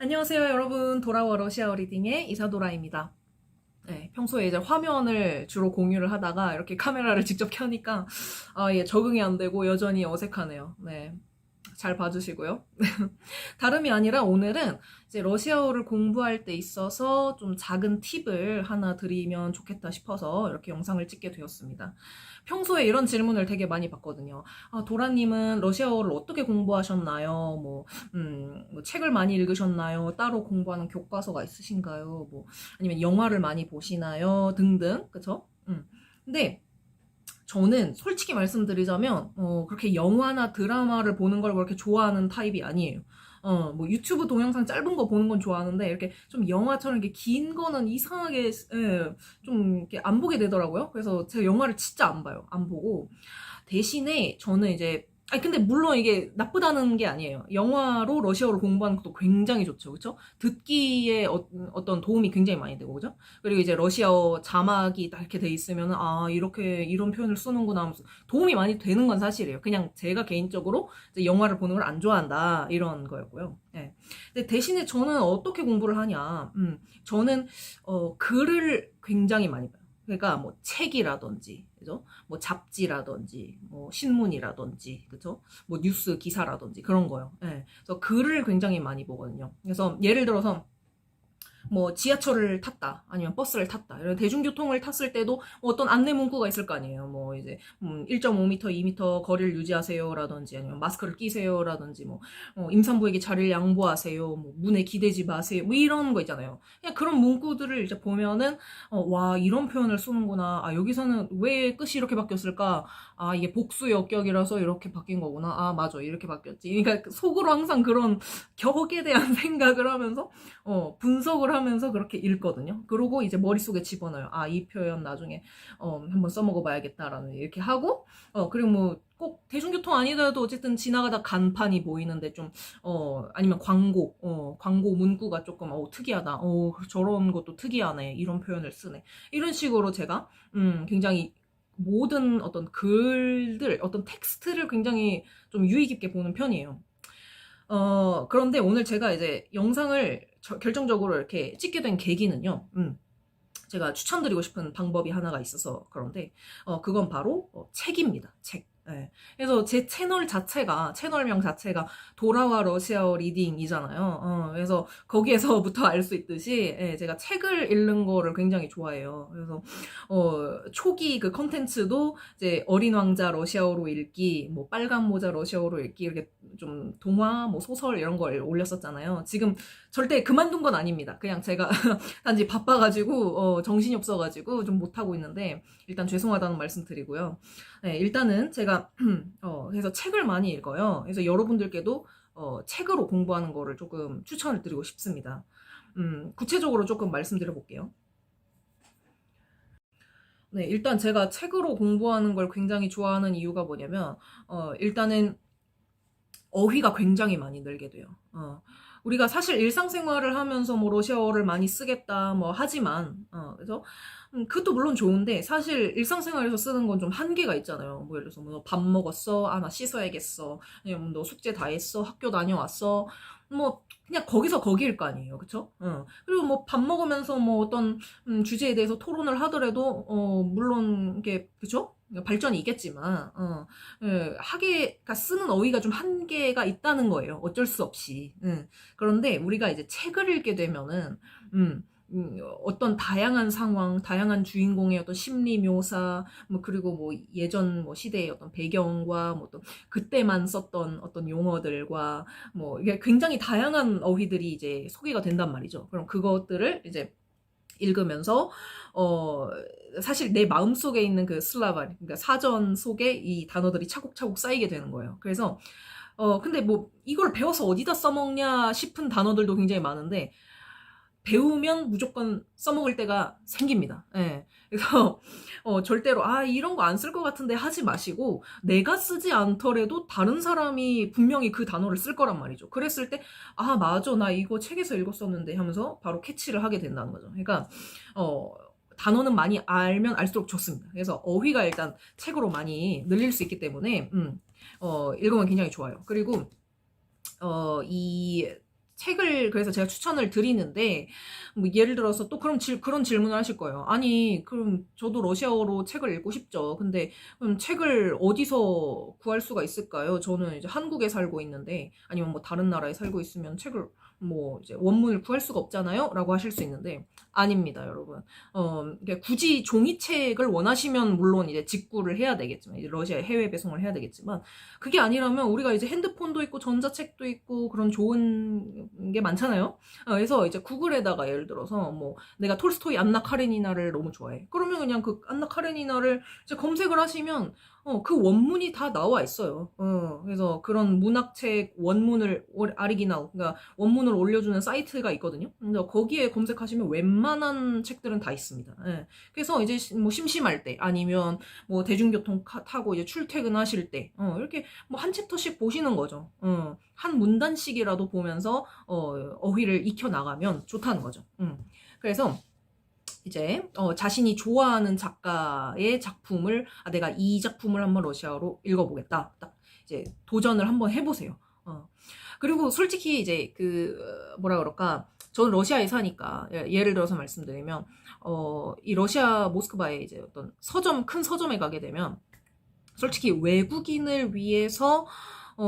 안녕하세요, 여러분. 돌아와 러시아어 리딩의 이사도라입니다. 네, 평소에 이제 화면을 주로 공유를 하다가 이렇게 카메라를 직접 켜니까 예, 적응이 안 되고 여전히 어색하네요. 네. 잘 봐주시고요. 다름이 아니라 오늘은 이제 러시아어를 공부할 때 있어서 좀 작은 팁을 하나 드리면 좋겠다 싶어서 이렇게 영상을 찍게 되었습니다. 평소에 이런 질문을 되게 많이 받거든요. 도라님은 러시아어를 어떻게 공부하셨나요? 뭐 책을 많이 읽으셨나요? 따로 공부하는 교과서가 있으신가요? 아니면 영화를 많이 보시나요? 등등. 그쵸? 근데 저는 솔직히 말씀드리자면 그렇게 영화나 드라마를 보는 걸 그렇게 좋아하는 타입이 아니에요. 뭐 유튜브 동영상 짧은 거 보는 건 좋아하는데 이렇게 좀 영화처럼 이렇게 긴 거는 이상하게 좀 이렇게 안 보게 되더라고요. 그래서 제가 영화를 진짜 안 봐요. 안 보고 대신에 저는 이제 아니 근데 물론 이게 나쁘다는 게 아니에요. 영화로 러시아어를 공부하는 것도 굉장히 좋죠. 그렇죠? 듣기에 어떤 도움이 굉장히 많이 되고 그죠? 그리고 이제 러시아어 자막이 딱 이렇게 돼 있으면 이렇게 이런 표현을 쓰는구나 하면서 도움이 많이 되는 건 사실이에요. 그냥 제가 개인적으로 이제 영화를 보는 걸 안 좋아한다 이런 거였고요. 네. 근데 대신에 저는 어떻게 공부를 하냐? 저는 글을 굉장히 많이 봐요. 그러니까 뭐 책이라든지 그죠? 뭐 잡지라든지 뭐 신문이라든지 그죠? 뭐 뉴스 기사라든지 그런 거요. 예. 그래서 글을 굉장히 많이 보거든요. 그래서 예를 들어서 뭐 지하철을 탔다 아니면 버스를 탔다 이런 대중교통을 탔을 때도 어떤 안내 문구가 있을 거 아니에요. 뭐 이제 1.5m, 2m 거리를 유지하세요라든지 아니면 마스크를 끼세요라든지 뭐 임산부에게 자리를 양보하세요. 뭐 문에 기대지 마세요. 뭐 이런 거 있잖아요. 그냥 그런 문구들을 이제 보면은 와 이런 표현을 쓰는구나. 여기서는 왜 끝이 이렇게 바뀌었을까? 이게 복수 역격이라서 이렇게 바뀐 거구나. 맞아 이렇게 바뀌었지. 그러니까 속으로 항상 그런 격에 대한 생각을 하면서 분석을 하면서 그렇게 읽거든요. 그러고 이제 머릿속에 집어넣어요. 이 표현 나중에 한번 써먹어 봐야겠다라는 이렇게 하고 그리고 뭐 꼭 대중교통 아니더라도 어쨌든 지나가다 간판이 보이는데 좀 아니면 광고 문구가 조금 특이하다. 저런 것도 특이하네. 이런 표현을 쓰네. 이런 식으로 제가 굉장히 모든 어떤 글들, 어떤 텍스트를 굉장히 좀 유의 깊게 보는 편이에요. 그런데 오늘 제가 이제 영상을 결정적으로 이렇게 찍게 된 계기는요. 제가 추천드리고 싶은 방법이 하나가 있어서 그런데 그건 바로 책입니다. 책. 예. 그래서 제 채널명 자체가 돌아와 러시아어 리딩이잖아요. 그래서 거기에서부터 알 수 있듯이 제가 책을 읽는 거를 굉장히 좋아해요. 그래서 초기 그 컨텐츠도 이제 어린 왕자 러시아어로 읽기, 뭐 빨간 모자 러시아어로 읽기 이렇게 좀 동화, 뭐 소설 이런 걸 올렸었잖아요. 지금 절대 그만둔 건 아닙니다. 그냥 제가 단지 바빠가지고 정신이 없어가지고 좀 못하고 있는데 일단 죄송하다는 말씀 드리고요. 네, 일단은 제가 그래서 책을 많이 읽어요. 그래서 여러분들께도 책으로 공부하는 거를 조금 추천을 드리고 싶습니다. 구체적으로 조금 말씀드려 볼게요. 네, 일단 제가 책으로 공부하는 걸 굉장히 좋아하는 이유가 뭐냐면 일단은 어휘가 굉장히 많이 늘게 돼요. 우리가 사실 일상생활을 하면서 뭐 러시아어를 많이 쓰겠다 뭐 하지만 그래서 그것도 물론 좋은데 사실 일상생활에서 쓰는 건 좀 한계가 있잖아요. 뭐 예를 들어서 뭐 밥 먹었어? 나 씻어야겠어. 아니면 너 숙제 다 했어? 학교 다녀왔어? 뭐 그냥 거기서 거기일 거 아니에요. 그쵸? 그리고 뭐 밥 먹으면서 뭐 어떤 주제에 대해서 토론을 하더라도 물론 이게 그쵸? 발전이 있겠지만 그러니까 쓰는 어휘가 좀 한계가 있다는 거예요. 어쩔 수 없이. 그런데 우리가 이제 책을 읽게 되면은 어떤 다양한 상황, 다양한 주인공의 어떤 심리 묘사, 뭐 그리고 뭐 예전 뭐 시대의 어떤 배경과 뭐 또 그때만 썼던 어떤 용어들과 뭐 이게 굉장히 다양한 어휘들이 이제 소개가 된단 말이죠. 그럼 그것들을 이제 읽으면서 사실 내 마음속에 있는 그 슬라바 그러니까 사전 속에 이 단어들이 차곡차곡 쌓이게 되는 거예요. 그래서 근데 뭐 이걸 배워서 어디다 써먹냐 싶은 단어들도 굉장히 많은데 배우면 무조건 써먹을 때가 생깁니다. 예. 그래서 절대로 이런 거 안 쓸 것 같은데 하지 마시고 내가 쓰지 않더라도 다른 사람이 분명히 그 단어를 쓸 거란 말이죠. 그랬을 때 맞아 나 이거 책에서 읽었었는데 하면서 바로 캐치를 하게 된다는 거죠. 그러니까 단어는 많이 알면 알수록 좋습니다. 그래서 어휘가 일단 책으로 많이 늘릴 수 있기 때문에 읽으면 굉장히 좋아요. 그리고 이 책을 그래서 제가 추천을 드리는데 뭐 예를 들어서 또 그런 질문을 하실 거예요. 아니 그럼 저도 러시아어로 책을 읽고 싶죠. 근데 그럼 책을 어디서 구할 수가 있을까요? 저는 이제 한국에 살고 있는데 아니면 뭐 다른 나라에 살고 있으면 책을 뭐 이제 원문을 구할 수가 없잖아요? 라고 하실 수 있는데 아닙니다, 여러분. 이게 굳이 종이책을 원하시면 물론 이제 직구를 해야 되겠지만 이제 러시아에 해외 배송을 해야 되겠지만 그게 아니라면 우리가 이제 핸드폰도 있고 전자책도 있고 그런 좋은 게 많잖아요. 그래서 이제 구글에다가 예를 들어서 뭐 내가 톨스토이 안나 카레니나를 너무 좋아해. 그러면 그냥 그 안나 카레니나를 이제 검색을 하시면 그 원문이 다 나와 있어요. 그래서 그런 문학책 원문을 아리기날, 그러니까 원문을 올려주는 사이트가 있거든요. 근데 거기에 검색하시면 웬만한 책들은 다 있습니다. 예. 그래서 이제 뭐 심심할 때 아니면 뭐 대중교통 타고 이제 출퇴근하실 때 이렇게 뭐 한 챕터씩 보시는 거죠. 한 문단씩이라도 보면서 어휘를 익혀 나가면 좋다는 거죠. 그래서 이제 자신이 좋아하는 작가의 작품을 내가 이 작품을 한번 러시아어로 읽어보겠다. 딱 이제 도전을 한번 해보세요. 그리고 솔직히 이제 그 뭐라 그럴까? 저는 러시아에 사니까 예를 들어서 말씀드리면 이 러시아 모스크바에 이제 어떤 큰 서점에 가게 되면 솔직히 외국인을 위해서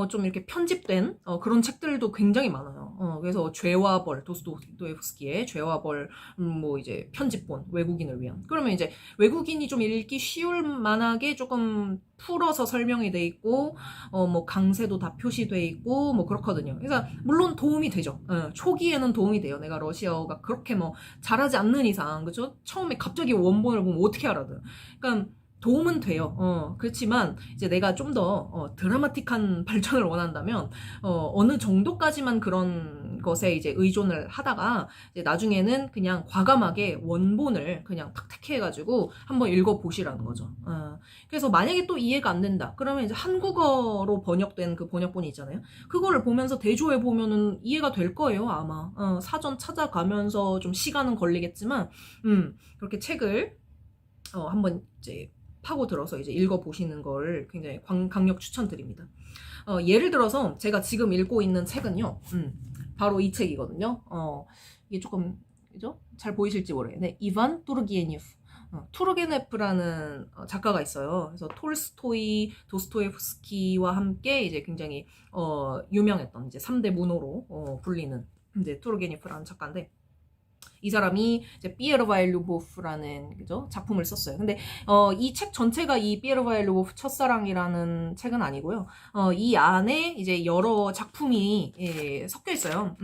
좀 이렇게 편집된 그런 책들도 굉장히 많아요. 그래서 죄와 벌, 도스토옙스키의 죄와 벌, 뭐 이제 편집본 외국인을 위한. 그러면 이제 외국인이 좀 읽기 쉬울 만하게 조금 풀어서 설명이 돼 있고, 뭐 강세도 다 표시돼 있고, 뭐 그렇거든요. 그래서 물론 도움이 되죠. 초기에는 도움이 돼요. 내가 러시아어가 그렇게 뭐 잘하지 않는 이상, 그죠? 처음에 갑자기 원본을 보면 어떻게 알아든? 그러니까 도움은 돼요. 그렇지만 이제 내가 좀 더 드라마틱한 발전을 원한다면 어느 정도까지만 그런 것에 이제 의존을 하다가 이제 나중에는 그냥 과감하게 원본을 그냥 탁 택해가지고 한번 읽어보시라는 거죠. 그래서 만약에 또 이해가 안 된다. 그러면 이제 한국어로 번역된 그 번역본이 있잖아요. 그거를 보면서 대조해 보면은 이해가 될 거예요, 아마. 사전 찾아가면서 좀 시간은 걸리겠지만, 그렇게 책을 한번 이제 파고들어서 이제 읽어보시는 걸 굉장히 강력 추천드립니다. 예를 들어서 제가 지금 읽고 있는 책은요, 바로 이 책이거든요. 이게 조금, 그죠? 잘 보이실지 모르겠는데, 이반 투르기에니프. 투르게네프라는 작가가 있어요. 그래서 톨스토이, 도스토옙스키와 함께 이제 굉장히 유명했던 이제 3대 문호로 불리는 이제 투르게니프라는 작가인데, 이 사람이 이제 피에르바일 류보프라는 그죠 작품을 썼어요. 근데 이 책 전체가 이 피에르바일 류보프 첫사랑이라는 책은 아니고요. 이 안에 이제 여러 작품이 섞여 있어요.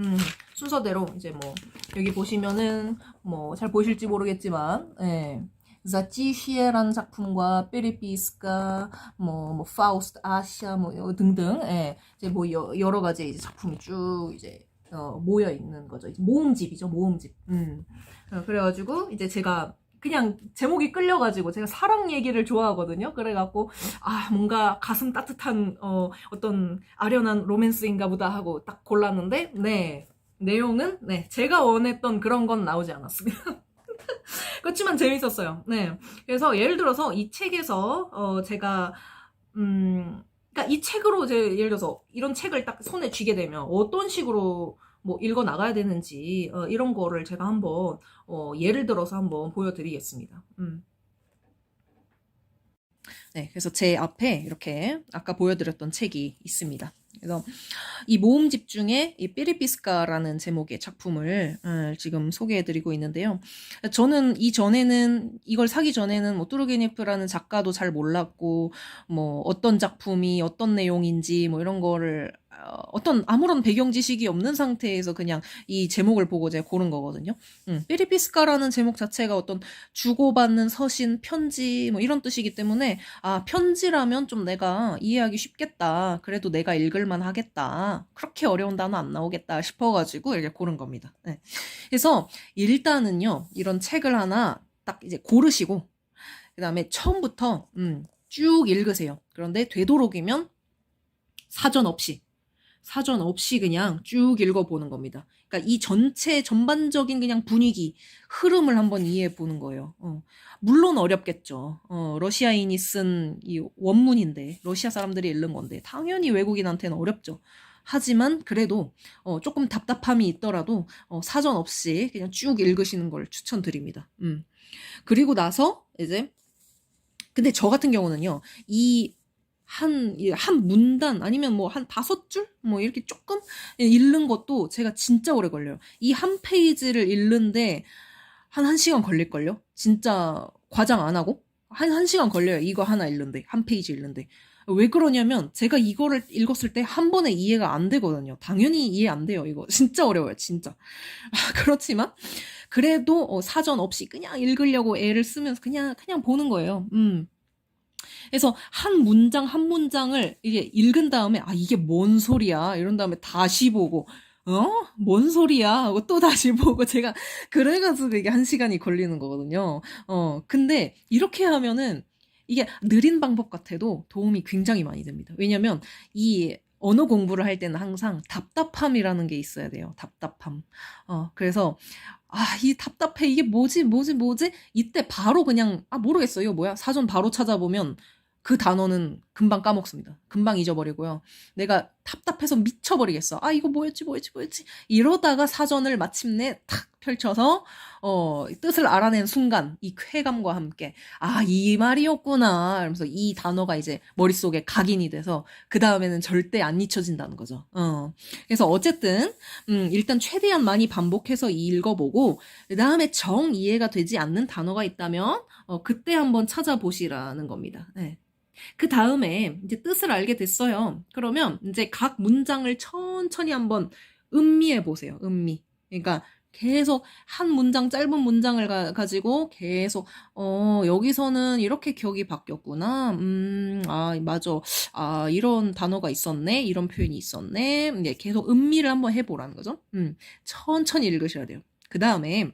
순서대로 이제 뭐 여기 보시면은 뭐 잘 보이실지 모르겠지만 자티시에라는 작품과 페리피스카 뭐 파우스트 아시아 뭐 등등 이제 뭐 여러 가지 이제 작품이 쭉 이제 모여 있는 거죠. 이제 모음집이죠, 모음집. 그래가지고 이제 제가 그냥 제목이 끌려가지고 제가 사랑 얘기를 좋아하거든요. 그래갖고 뭔가 가슴 따뜻한 어떤 아련한 로맨스인가 보다 하고 딱 골랐는데 내용은 제가 원했던 그런 건 나오지 않았습니다. 그렇지만 재밌었어요. 그래서 예를 들어서 이 책에서 제가 그러니까 이 책으로 예를 들어서 이런 책을 딱 손에 쥐게 되면 어떤 식으로 뭐 읽어 나가야 되는지 이런 거를 제가 한번 예를 들어서 한번 보여드리겠습니다. 그래서 제 앞에 이렇게 아까 보여드렸던 책이 있습니다. 그래서 이 모음집 중에 이 삐리피스카라는 제목의 작품을 지금 소개해드리고 있는데요. 저는 이걸 사기 전에는 뭐 뚜르게니프라는 작가도 잘 몰랐고 뭐 어떤 작품이 어떤 내용인지 뭐 이런 거를 아무런 배경 지식이 없는 상태에서 그냥 이 제목을 보고 제가 고른 거거든요. 삐리피스카라는 제목 자체가 어떤 주고받는 서신, 편지 뭐 이런 뜻이기 때문에 편지라면 좀 내가 이해하기 쉽겠다. 그래도 내가 읽을만 하겠다. 그렇게 어려운 단어 안 나오겠다 싶어가지고 이렇게 고른 겁니다. 그래서 일단은요, 이런 책을 하나 딱 이제 고르시고 그 다음에 처음부터 쭉 읽으세요. 그런데 되도록이면 사전 없이 그냥 쭉 읽어보는 겁니다. 그러니까 이 전반적인 그냥 분위기, 흐름을 한번 이해해 보는 거예요. 물론 어렵겠죠. 러시아인이 쓴 이 원문인데, 러시아 사람들이 읽는 건데, 당연히 외국인한테는 어렵죠. 하지만 그래도 조금 답답함이 있더라도 사전 없이 그냥 쭉 읽으시는 걸 추천드립니다. 그리고 나서 이제 근데 저 같은 경우는요, 한 문단 아니면 뭐 한 5줄? 뭐 이렇게 조금 읽는 것도 제가 진짜 오래 걸려요. 이 한 페이지를 읽는데 한 1시간 걸릴걸요? 진짜 과장 안 하고? 한 1시간 걸려요. 이거 하나 읽는데. 한 페이지 읽는데. 왜 그러냐면 제가 이거를 읽었을 때 한 번에 이해가 안 되거든요. 당연히 이해 안 돼요. 이거 진짜 어려워요. 진짜. 그렇지만 그래도 사전 없이 그냥 읽으려고 애를 쓰면서 그냥 보는 거예요. 그래서 한 문장 한 문장을 이게 읽은 다음에 이게 뭔 소리야 이런 다음에 다시 보고 뭔 소리야 하고 또 다시 보고 제가 그래가지고 이게 1시간이 걸리는 거거든요. 근데 이렇게 하면은 이게 느린 방법 같아도 도움이 굉장히 많이 됩니다. 왜냐면 이 언어 공부를 할 때는 항상 답답함이라는 게 있어야 돼요. 답답함. 그래서 이 답답해. 이게 뭐지? 이때 바로 그냥 모르겠어요. 이거 뭐야? 사전 바로 찾아보면 그 단어는 금방 까먹습니다. 금방 잊어버리고요. 내가 답답해서 미쳐버리겠어. 이거 뭐였지? 이러다가 사전을 마침내 탁 펼쳐서 뜻을 알아낸 순간 이 쾌감과 함께 이 말이었구나 이러면서 이 단어가 이제 머릿속에 각인이 돼서 그 다음에는 절대 안 잊혀진다는 거죠. 그래서 어쨌든 일단 최대한 많이 반복해서 읽어보고 그 다음에 정 이해가 되지 않는 단어가 있다면 그때 한번 찾아보시라는 겁니다. 네. 그 다음에 이제 뜻을 알게 됐어요. 그러면 이제 각 문장을 천천히 한번 음미해 보세요. 음미. 그러니까 계속 한 문장, 짧은 문장을 가지고 계속 여기서는 이렇게 기억이 바뀌었구나. 맞아. 이런 단어가 있었네. 이런 표현이 있었네. 이제 계속 음미를 한번 해보라는 거죠. 천천히 읽으셔야 돼요. 그 다음에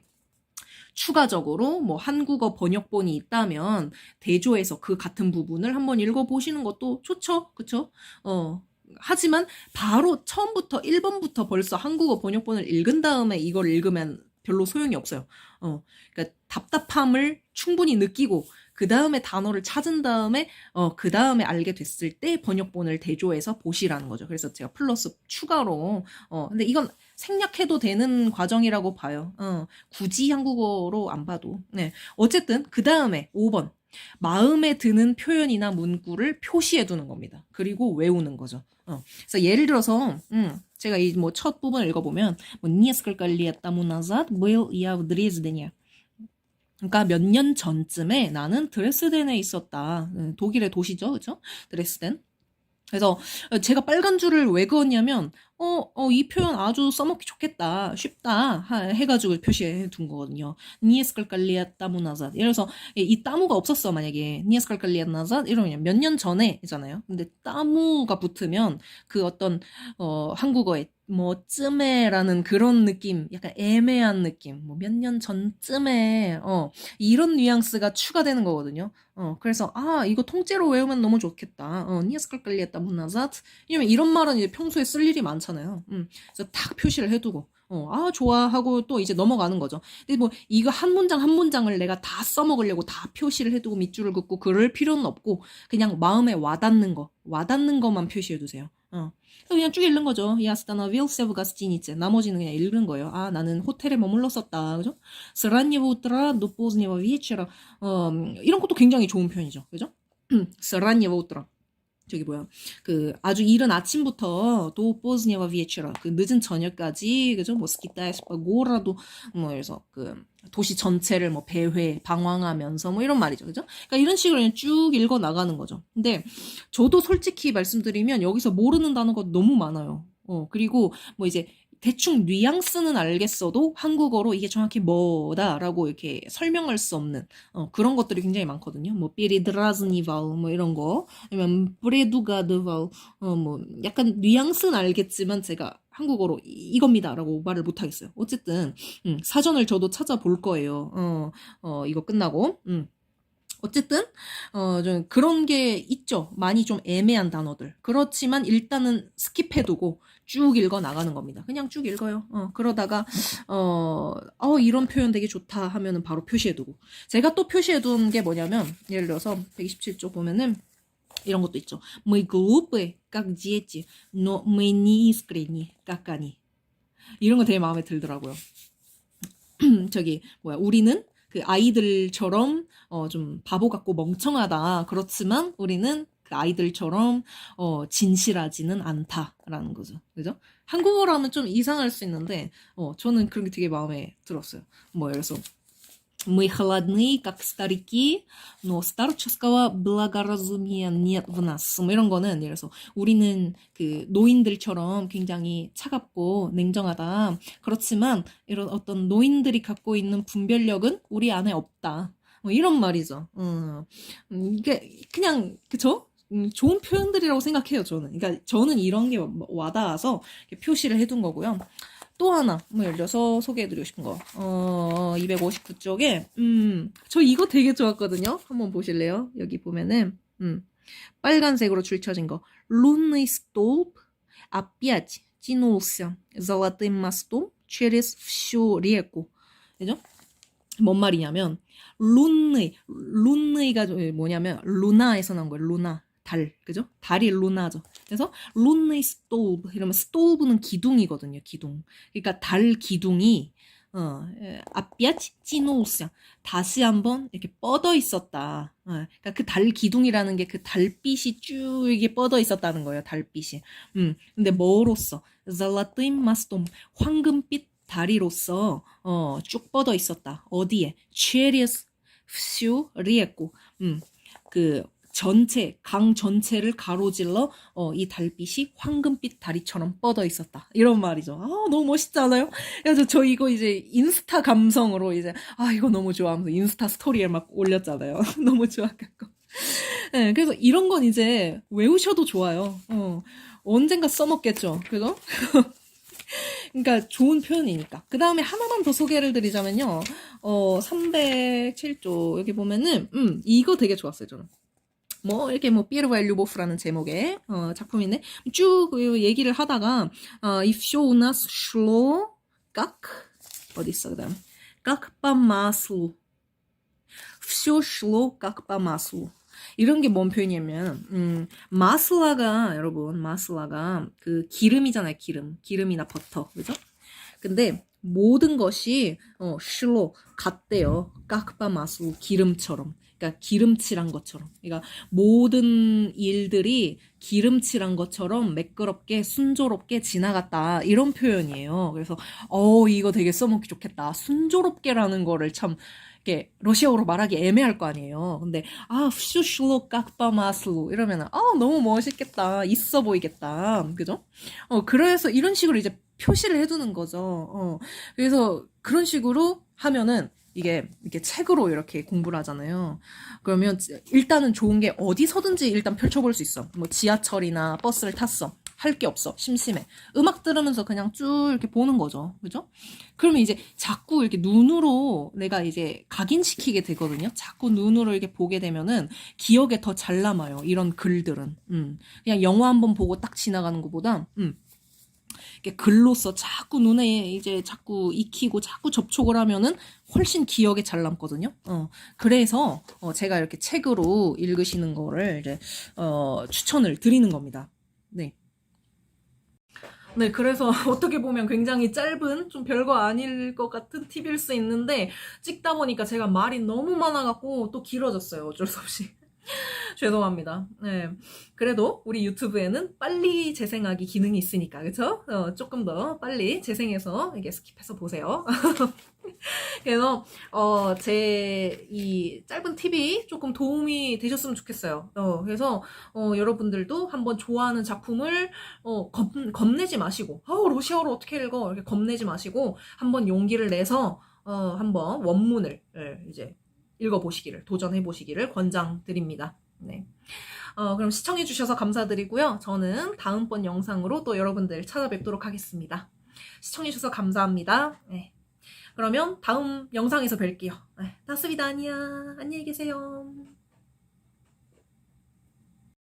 추가적으로 뭐 한국어 번역본이 있다면 대조해서 그 같은 부분을 한번 읽어보시는 것도 좋죠. 그쵸? 하지만 바로 처음부터 1번부터 벌써 한국어 번역본을 읽은 다음에 이걸 읽으면 별로 소용이 없어요. 그러니까 답답함을 충분히 느끼고 그 다음에 단어를 찾은 다음에 그 다음에 알게 됐을 때 번역본을 대조해서 보시라는 거죠. 그래서 제가 플러스 추가로 근데 이건 생략해도 되는 과정이라고 봐요. 굳이 한국어로 안 봐도. 네. 어쨌든 그 다음에 5번. 마음에 드는 표현이나 문구를 표시해 두는 겁니다. 그리고 외우는 거죠. 그래서 예를 들어서 제가 이 뭐 첫 부분을 읽어보면 뭐 несколько лет тому назад был я в Дрездене. 그러니까 몇 년 전쯤에 나는 드레스덴에 있었다. 독일의 도시죠, 그렇죠? 드레스덴. 그래서 제가 빨간 줄을 왜 그었냐면 이 표현 아주 써먹기 좋겠다, 쉽다 해가지고 표시해 둔 거거든요. 니에스칼 깔리아 따무 나삿. 이래서 이 따무가 없었어 만약에 니에스칼 깔리아 나삿 이러면 몇 년 전에잖아요. 근데 따무가 붙으면 그 어떤 한국어에 뭐 쯤에라는 그런 느낌, 약간 애매한 느낌, 뭐 몇 년 전쯤에 이런 뉘앙스가 추가되는 거거든요. 그래서 이거 통째로 외우면 너무 좋겠다. 니에스칼 깔리아 따무 나삿. 왜냐면 이런 말은 이제 평소에 쓸 일이 많잖아요. 그래서 딱 표시를 해두고, 좋아 하고 또 이제 넘어가는 거죠. 근데 뭐 이거 한 문장 한 문장을 내가 다 써먹으려고 다 표시를 해두고 밑줄을 긋고 그럴 필요는 없고 그냥 마음에 와닿는 것만 표시해두세요. 그냥 쭉 읽는 거죠. Я остановился в гостинице. 나머지는 그냥 읽는 거예요. 나는 호텔에 머물렀었다. 그죠? С раннего утра до позднего вечера. 이런 것도 굉장히 좋은 표현이죠. 그죠? С раннего утра. 저기 뭐야 그 아주 이른 아침부터 도 позднего вечера 그 늦은 저녁까지 그죠 뭐 스키타에서 고라도 뭐 그래서 그 도시 전체를 뭐 배회 방황하면서 뭐 이런 말이죠 그죠 그러니까 이런 식으로 그냥 쭉 읽어 나가는 거죠. 근데 저도 솔직히 말씀드리면 여기서 모르는 단어가 너무 많아요. 그리고 뭐 이제 대충 뉘앙스는 알겠어도 한국어로 이게 정확히 뭐다라고 이렇게 설명할 수 없는 그런 것들이 굉장히 많거든요. 뭐 삐리드라즈니발 뭐 이런 거 아니면 브레두가드발 뭐 약간 뉘앙스는 알겠지만 제가 한국어로 이겁니다라고 말을 못 하겠어요. 어쨌든 사전을 저도 찾아볼 거예요. 이거 끝나고 어쨌든 좀 그런 게 있죠. 많이 좀 애매한 단어들. 그렇지만 일단은 스킵해두고 쭉 읽어 나가는 겁니다. 그냥 쭉 읽어요. 그러다가 이런 표현 되게 좋다 하면은 바로 표시해두고. 제가 또 표시해둔 게 뭐냐면 예를 들어서 127쪽 보면은 이런 것도 있죠. Мы глупы, как дети, но мы не искренни, как они. 이런 거 되게 마음에 들더라고요. 저기 뭐야 우리는 그 아이들처럼 좀 바보 같고 멍청하다. 그렇지만 우리는 그 아이들처럼 진실하지는 않다라는 거죠. 그죠? 한국어로 하면 좀 이상할 수 있는데 저는 그런 게 되게 마음에 들었어요. 뭐 예를 들어서 Мы холодны, как старики, но старческого благоразумия нет в нас. 뭐 이런 거는 예를 들어서 우리는 그 노인들처럼 굉장히 차갑고 냉정하다. 그렇지만 이런 어떤 노인들이 갖고 있는 분별력은 우리 안에 없다. 뭐 이런 말이죠. 이게 그냥 그쵸? 좋은 표현들이라고 생각해요, 저는. 그러니까 저는 이런 게 와닿아서 표시를 해둔 거고요. 또 하나, 뭐 예를 들어서 소개해드리고 싶은 거. 259쪽에, 저 이거 되게 좋았거든요. 한번 보실래요? 여기 보면은, 빨간색으로 줄쳐진 거. Лунный столб опять тянулся золотым мостом через всю реку. 그죠? 뭔 말이냐면, 룬느이가 뭐냐면, 루나에서 나온 거예요, 루나. 달, 그죠? 달이 루나죠. 그래서 룬느이 스톨브 이러면 스톨브는 기둥이거든요. 기둥. 그러니까 달 기둥이 아피아치 찌노우스야 다시 한번 이렇게 뻗어 있었다. 그러니까 그 달 기둥이라는 게 그 달빛이 쭉 이렇게 뻗어 있었다는 거예요. 달빛이. 근데 뭐로써? 잘라뜨임 마스톰 황금빛 다리로서 쭉 뻗어 있었다. 어디에? 체리스 퓨 리에코. 그 전체, 강 전체를 가로질러 이 달빛이 황금빛 다리처럼 뻗어 있었다. 이런 말이죠. 너무 멋있지 않아요? 그래서 저 이거 이제 인스타 감성으로 이제 이거 너무 좋아하면서 인스타 스토리에 막 올렸잖아요. 너무 좋아갖고. 네, 그래서 이런 건 이제 외우셔도 좋아요. 언젠가 써먹겠죠. 그죠? 그러니까 좋은 표현이니까. 그 다음에 하나만 더 소개를 드리자면요. 307조 여기 보면은 이거 되게 좋았어요, 저는. 뭐 이렇게 뭐 피에르와 류보프라는 제목의 작품인데 쭉 얘기를 하다가 if show us шло как 어디 있어 그다음 как по маслу все шло как по маслу 이런 게 뭔 표현이냐면 마슬라가 여러분 마슬라가 그 기름이잖아요. 기름이나 버터 그죠? 근데 모든 것이 실로 같대요. 깍바 마슬 기름처럼. 그러니까 기름칠한 것처럼. 그러니까 모든 일들이 기름칠한 것처럼 매끄럽게 순조롭게 지나갔다. 이런 표현이에요. 그래서 이거 되게 써먹기 좋겠다. 순조롭게라는 거를 참 이렇게 러시아어로 말하기 애매할 거 아니에요. 근데 슈슐로 깍바마슬로 이러면은 너무 멋있겠다. 있어 보이겠다. 그죠? 그래서 이런 식으로 이제 표시를 해두는 거죠. 그래서 그런 식으로 하면은 이게 이렇게 책으로 이렇게 공부를 하잖아요. 그러면 일단은 좋은 게 어디서든지 일단 펼쳐볼 수 있어. 뭐 지하철이나 버스를 탔어. 할 게 없어. 심심해. 음악 들으면서 그냥 쭉 이렇게 보는 거죠. 그죠? 그러면 이제 자꾸 이렇게 눈으로 내가 이제 각인시키게 되거든요. 자꾸 눈으로 이렇게 보게 되면은 기억에 더 잘 남아요. 이런 글들은. 그냥 영화 한번 보고 딱 지나가는 것보다, 이렇게 글로써 자꾸 눈에 이제 자꾸 익히고 자꾸 접촉을 하면은 훨씬 기억에 잘 남거든요. 그래서 제가 이렇게 책으로 읽으시는 거를 이제 추천을 드리는 겁니다. 네. 네, 그래서 어떻게 보면 굉장히 짧은, 좀 별거 아닐 것 같은 팁일 수 있는데, 찍다 보니까 제가 말이 너무 많아갖고 또 길어졌어요. 어쩔 수 없이. 죄송합니다. 네. 그래도 우리 유튜브에는 빨리 재생하기 기능이 있으니까, 그쵸? 조금 더 빨리 재생해서 이게 스킵해서 보세요. 그래서, 제 이 짧은 팁이 조금 도움이 되셨으면 좋겠어요. 그래서, 여러분들도 한번 좋아하는 작품을, 겁내지 마시고, 러시아어로 어떻게 읽어? 이렇게 겁내지 마시고, 한번 용기를 내서, 한번 원문을, 이제, 읽어보시기를, 도전해보시기를 권장드립니다. 네. 그럼 시청해주셔서 감사드리고요. 저는 다음번 영상으로 또 여러분들 찾아뵙도록 하겠습니다. 시청해주셔서 감사합니다. 네. 그러면 다음 영상에서 뵐게요. 네. 다스비다니야. 안녕히 계세요.